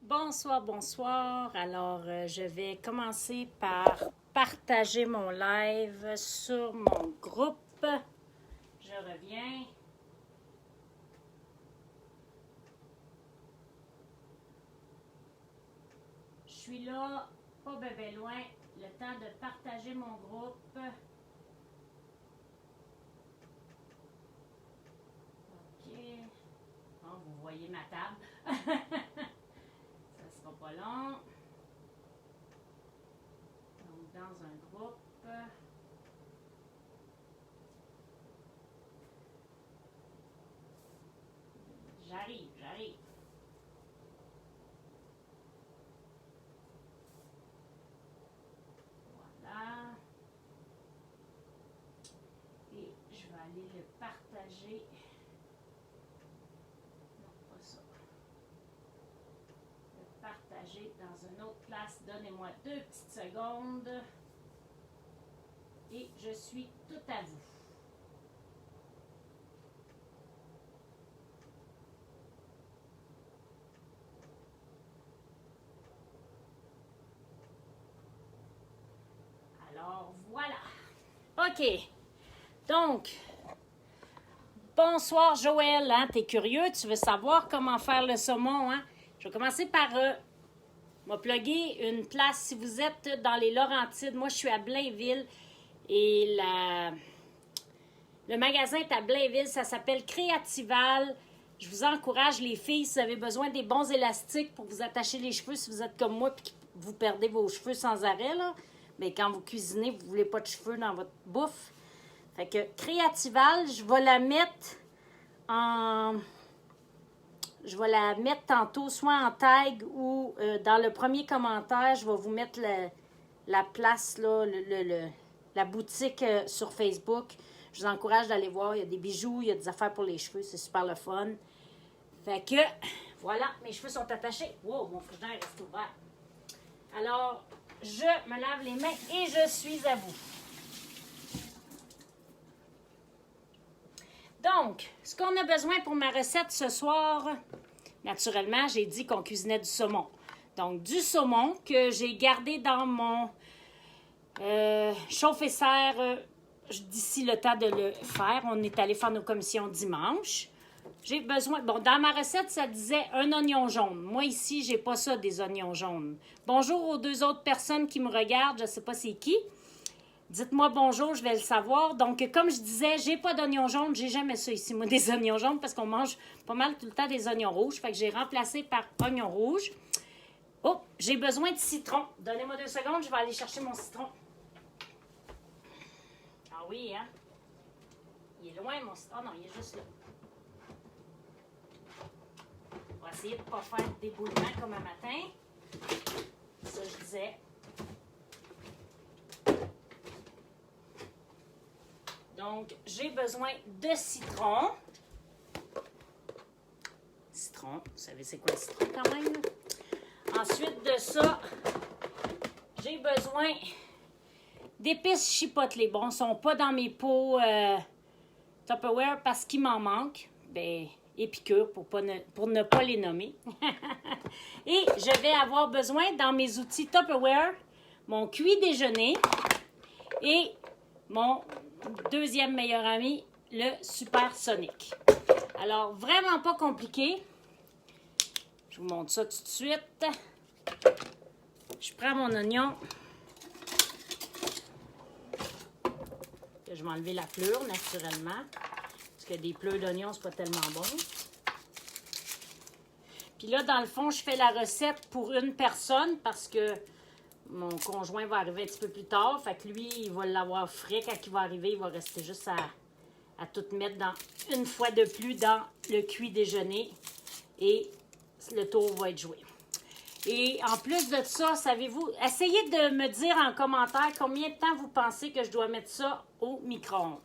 Bonsoir, bonsoir. Alors, je vais commencer par partager mon live sur mon groupe. Je reviens. Je suis là, pas bébé loin. Le temps de partager mon groupe. OK. Bon, vous voyez ma table. Ça sera pas long. Donc, dans un groupe. J'arrive. Voilà. Et je vais aller le partager. Non, pas ça. Le partager dans une autre place. Donnez-moi 2 petites secondes. Et je suis tout à vous. Alors, voilà. OK. Donc, bonsoir Joël. Hein? T'es curieux? Tu veux savoir comment faire le saumon? Hein? Je vais commencer par m'a plugué une place. Si vous êtes dans les Laurentides, moi je suis à Blainville et le magasin est à Blainville. Ça s'appelle Créatival. Je vous encourage, les filles, si vous avez besoin des bons élastiques pour vous attacher les cheveux, si vous êtes comme moi et que vous perdez vos cheveux sans arrêt, là. Mais quand vous cuisinez, vous ne voulez pas de cheveux dans votre bouffe. Fait que Créatival, je vais la mettre tantôt, soit en tag ou dans le premier commentaire, je vais vous mettre la place, là, la boutique sur Facebook. Je vous encourage d'aller voir. Il y a des bijoux, il y a des affaires pour les cheveux. C'est super le fun. Fait que, voilà, mes cheveux sont attachés. Wow, mon frigidaire reste ouvert. Alors, je me lave les mains et je suis à vous. Donc, ce qu'on a besoin pour ma recette ce soir, naturellement, j'ai dit qu'on cuisinait du saumon. Donc, du saumon que j'ai gardé dans mon chauffe-serre d'ici le temps de le faire. On est allé faire nos commissions dimanche. J'ai besoin... Bon, dans ma recette, ça disait un oignon jaune. Moi, ici, j'ai pas ça, des oignons jaunes. Bonjour aux 2 autres personnes qui me regardent. Je ne sais pas c'est qui. Dites-moi bonjour, je vais le savoir. Donc, comme je disais, j'ai pas d'oignons jaunes. J'ai jamais ça ici, moi, des oignons jaunes, parce qu'on mange pas mal tout le temps des oignons rouges. Fait que j'ai remplacé par oignons rouges. Oh, j'ai besoin de citron. Donnez-moi 2 secondes, je vais aller chercher mon citron. Ah oui, hein? Il est loin, mon citron. Oh non, il est juste là. On va essayer de ne pas faire de déboulement comme un matin. Ça, je disais. Donc, j'ai besoin de citron. Citron, vous savez c'est quoi le citron quand même? Ensuite de ça, j'ai besoin d'épices chipotelées. Bon, ils ne sont pas dans mes pots Tupperware parce qu'il m'en manque. Ben, épicure pour ne pas les nommer. Et je vais avoir besoin dans mes outils Tupperware, mon cuit déjeuner et mon deuxième meilleur ami, le Supersonic. Alors, vraiment pas compliqué. Je vous montre ça tout de suite. Je prends mon oignon. Je vais enlever la pleure, naturellement. Parce que des pleurs d'oignons, c'est pas tellement bon. Puis là, dans le fond, je fais la recette pour une personne parce que mon conjoint va arriver un petit peu plus tard. Fait que lui, il va l'avoir frais quand il va arriver. Il va rester juste à tout mettre une fois de plus dans le cuit déjeuner. Et le tour va être joué. Et en plus de ça, savez-vous, essayez de me dire en commentaire combien de temps vous pensez que je dois mettre ça au micro-ondes.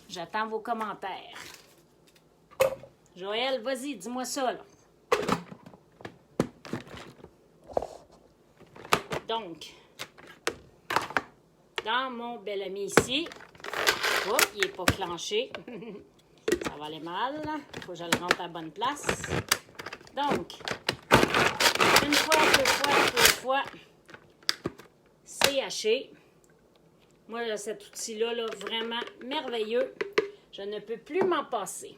J'attends vos commentaires. Joël, vas-y, dis-moi ça, là. Donc, dans mon bel ami ici, oh, il n'est pas clenché. Ça va aller mal. Il faut que je le rentre à la bonne place. Donc, une fois, deux fois, trois fois, c'est haché. Moi, là, cet outil-là, là, vraiment merveilleux. Je ne peux plus m'en passer.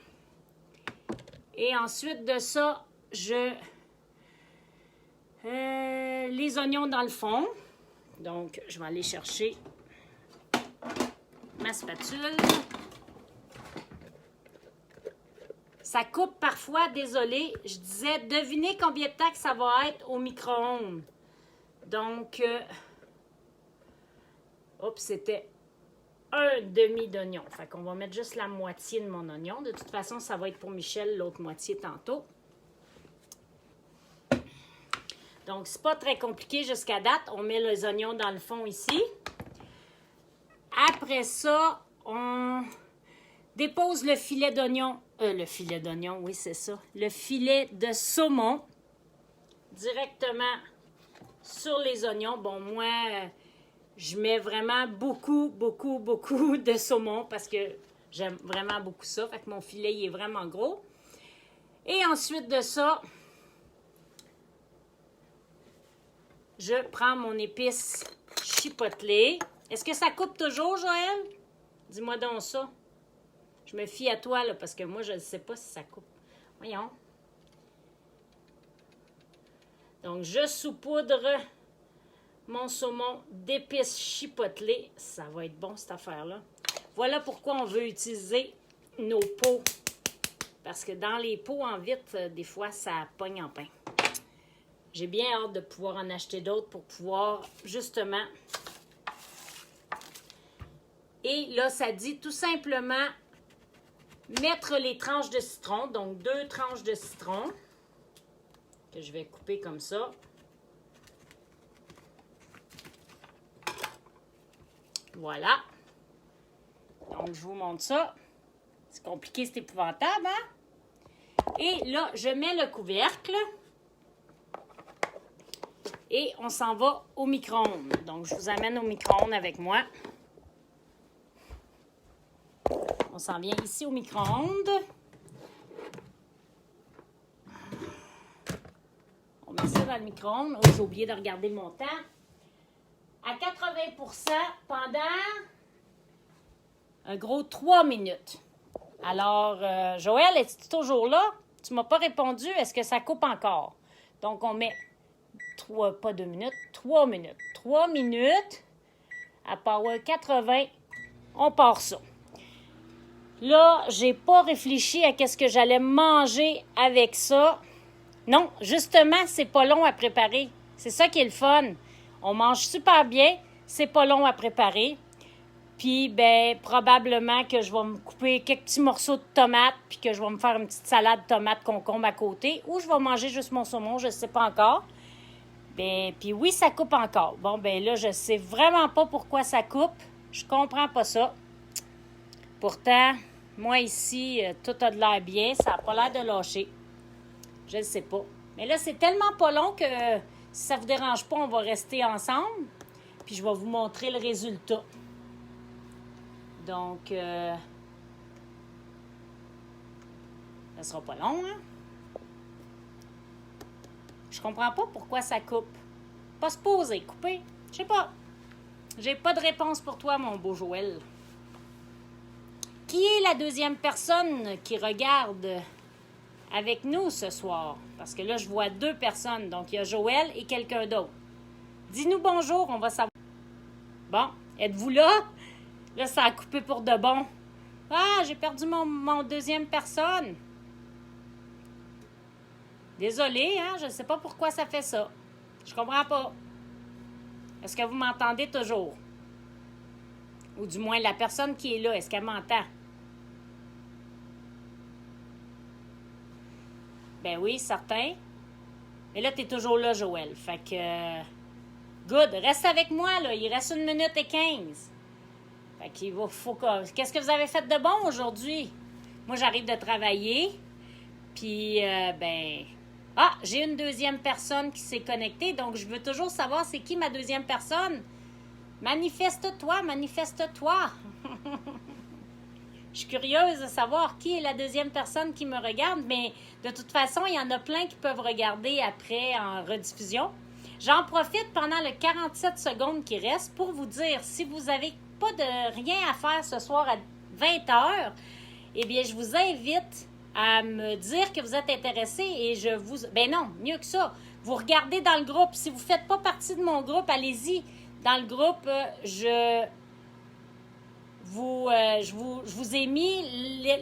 Et ensuite de ça, les oignons dans le fond. Donc, je vais aller chercher ma spatule. Ça coupe parfois, désolé. Je disais, devinez combien de temps que ça va être au micro-ondes. Donc, c'était un demi d'oignon. Fait qu'on va mettre juste la moitié de mon oignon. De toute façon, ça va être pour Michel, l'autre moitié tantôt. Donc, c'est pas très compliqué jusqu'à date. On met les oignons dans le fond ici. Après ça, on dépose le filet d'oignon. Le filet d'oignon, oui, c'est ça. Le filet de saumon directement sur les oignons. Bon, moi, je mets vraiment beaucoup de saumon parce que j'aime vraiment beaucoup ça. Fait que mon filet, il est vraiment gros. Et ensuite de ça, je prends mon épice chipotelée. Est-ce que ça coupe toujours, Joël? Dis-moi donc ça. Je me fie à toi, là, parce que moi, je ne sais pas si ça coupe. Voyons. Donc, je saupoudre mon saumon d'épices chipotelées. Ça va être bon, cette affaire-là. Voilà pourquoi on veut utiliser nos pots. Parce que dans les pots en vitre, des fois, ça pogne en pain. J'ai bien hâte de pouvoir en acheter d'autres pour pouvoir, justement... Et là, ça dit tout simplement mettre les tranches de citron. Donc, 2 tranches de citron que je vais couper comme ça. Voilà. Donc, je vous montre ça. C'est compliqué, c'est épouvantable, hein? Et là, je mets le couvercle. Et on s'en va au micro-ondes. Donc, je vous amène au micro-ondes avec moi. On s'en vient ici au micro-ondes. On met ça dans le micro-ondes. Oh, j'ai oublié de regarder mon temps. À 80% pendant un gros 3 minutes. Alors, Joël, es-tu toujours là? Tu ne m'as pas répondu. Est-ce que ça coupe encore? Donc, on met 3 minutes. 3 minutes. À Power 80, on part ça. Là, j'ai pas réfléchi à qu'est-ce que j'allais manger avec ça. Non, justement, c'est pas long à préparer. C'est ça qui est le fun. On mange super bien, c'est pas long à préparer. Puis, ben, probablement que je vais me couper quelques petits morceaux de tomates, puis que je vais me faire une petite salade tomate-concombre à côté, ou je vais manger juste mon saumon, je sais pas encore. Ben, puis oui, ça coupe encore. Bon, ben là, je sais vraiment pas pourquoi ça coupe. Je comprends pas ça. Pourtant, moi ici, tout a de l'air bien. Ça n'a pas l'air de lâcher. Je ne sais pas. Mais là, c'est tellement pas long que si ça ne vous dérange pas, on va rester ensemble. Puis je vais vous montrer le résultat. Donc, ça ne sera pas long, hein? Je comprends pas pourquoi ça coupe. Pas se poser, couper. Je sais pas. J'ai pas de réponse pour toi, mon beau Joël. Qui est la deuxième personne qui regarde avec nous ce soir? Parce que là, je vois 2 personnes. Donc, il y a Joël et quelqu'un d'autre. Dis-nous bonjour, on va savoir. Bon, êtes-vous là? Là, ça a coupé pour de bon. Ah, j'ai perdu mon deuxième personne. Désolée, hein? Je ne sais pas pourquoi ça fait ça. Je comprends pas. Est-ce que vous m'entendez toujours? Ou du moins, la personne qui est là, est-ce qu'elle m'entend? Ben oui, certain. Mais là, tu es toujours là, Joël. Fait que... good, reste avec moi, là. Il reste 1 minute et 15. Fait qu'il faut que... Qu'est-ce que vous avez fait de bon aujourd'hui? Moi, j'arrive de travailler. Puis, ben... Ah, j'ai une deuxième personne qui s'est connectée. Donc, je veux toujours savoir c'est qui ma deuxième personne. Manifeste-toi, manifeste-toi. Je suis curieuse de savoir qui est la deuxième personne qui me regarde, mais de toute façon, il y en a plein qui peuvent regarder après en rediffusion. J'en profite pendant le 47 secondes qui reste pour vous dire, si vous n'avez pas de rien à faire ce soir à 20h, eh bien, je vous invite à me dire que vous êtes intéressé et je vous... Ben non, mieux que ça. Vous regardez dans le groupe. Si vous ne faites pas partie de mon groupe, allez-y. Dans le groupe, je vous ai mis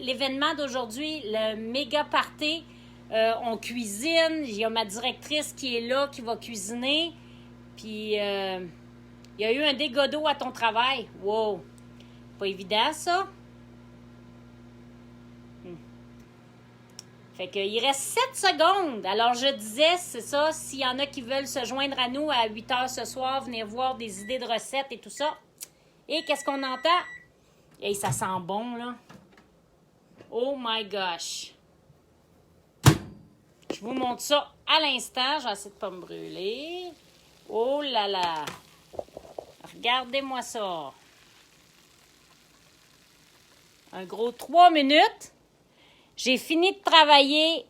l'événement d'aujourd'hui, le méga party. On cuisine. Il y a ma directrice qui est là, qui va cuisiner. Puis, il y a eu un dégât d'eau à ton travail. Wow! Pas évident, ça. Fait qu'il reste 7 secondes. Alors, je disais, c'est ça, s'il y en a qui veulent se joindre à nous à 8 h ce soir, venir voir des idées de recettes et tout ça. Et qu'est-ce qu'on entend? Et ça sent bon, là. Oh my gosh! Je vous montre ça à l'instant. Je vais essayer de ne pas me brûler. Oh là là! Regardez-moi ça. Un gros 3 minutes. J'ai fini de travailler.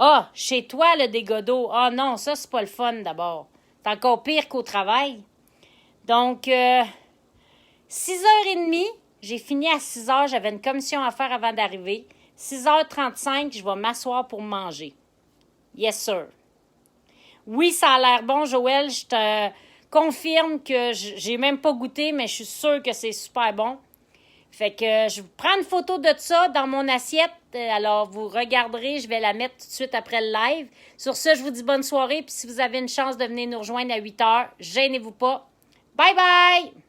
Ah, chez toi, le dégât d'eau. Ah non, ça, c'est pas le fun d'abord. C'est encore pire qu'au travail. Donc, 6h30, j'ai fini à 6h. J'avais une commission à faire avant d'arriver. 6h35, je vais m'asseoir pour manger. Yes, sir. Oui, ça a l'air bon, Joël. Je te confirme que j'ai même pas goûté, mais je suis sûre que c'est super bon. Fait que je prends une photo de ça dans mon assiette. Alors, vous regarderez, je vais la mettre tout de suite après le live. Sur ce, je vous dis bonne soirée. Puis si vous avez une chance de venir nous rejoindre à 8h, gênez-vous pas. Bye bye!